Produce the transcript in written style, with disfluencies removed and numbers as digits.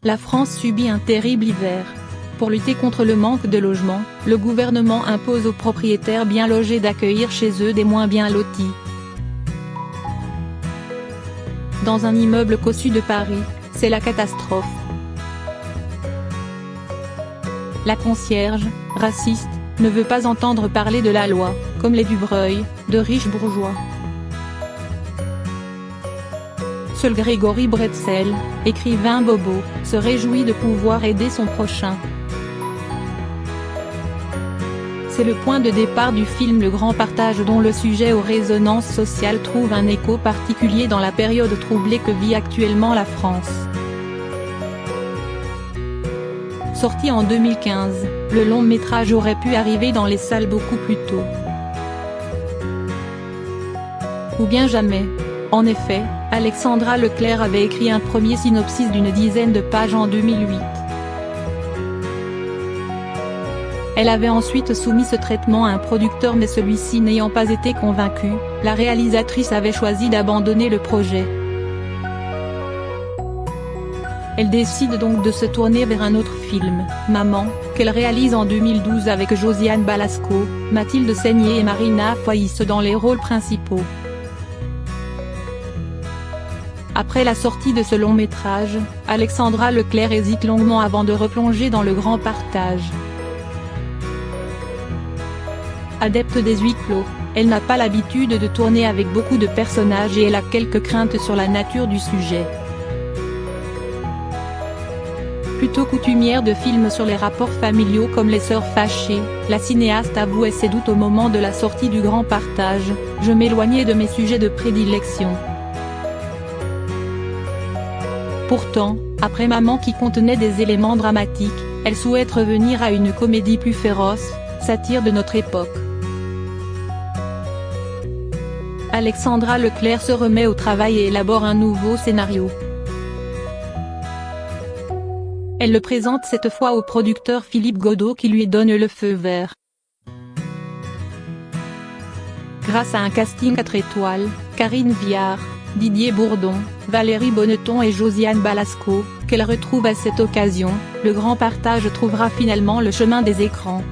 La France subit un terrible hiver. Pour lutter contre le manque de logements, le gouvernement impose aux propriétaires bien logés d'accueillir chez eux des moins bien lotis. Dans un immeuble cossu de Paris, c'est la catastrophe. La concierge, raciste, ne veut pas entendre parler de la loi, comme les Dubreuil, de riches bourgeois. Seul Grégory Bretzel, écrivain bobo, se réjouit de pouvoir aider son prochain. C'est le point de départ du film Le Grand Partage dont le sujet aux résonances sociales trouve un écho particulier dans la période troublée que vit actuellement la France. Sorti en 2015, le long métrage aurait pu arriver dans les salles beaucoup plus tôt. Ou bien jamais. En effet, Alexandra Leclerc avait écrit un premier synopsis d'une dizaine de pages en 2008. Elle avait ensuite soumis ce traitement à un producteur mais celui-ci n'ayant pas été convaincu, la réalisatrice avait choisi d'abandonner le projet. Elle décide donc de se tourner vers un autre film, Maman, qu'elle réalise en 2012 avec Josiane Balasco, Mathilde Seigner et Marina Foïs dans les rôles principaux. Après la sortie de ce long métrage, Alexandra Leclerc hésite longuement avant de replonger dans Le Grand Partage. Adepte des huis clos, elle n'a pas l'habitude de tourner avec beaucoup de personnages et elle a quelques craintes sur la nature du sujet. Plutôt coutumière de films sur les rapports familiaux comme Les Sœurs fâchées, la cinéaste avouait ses doutes au moment de la sortie du Grand Partage, « Je m'éloignais de mes sujets de prédilection ». Pourtant, après Maman qui contenait des éléments dramatiques, elle souhaite revenir à une comédie plus féroce, satire de notre époque. Alexandra Leclerc se remet au travail et élabore un nouveau scénario. Elle le présente cette fois au producteur Philippe Godot qui lui donne le feu vert. Grâce à un casting 4 étoiles, Karine Viard, Didier Bourdon, Valérie Bonneton et Josiane Balasco, qu'elle retrouve à cette occasion, Le Grand Partage trouvera finalement le chemin des écrans.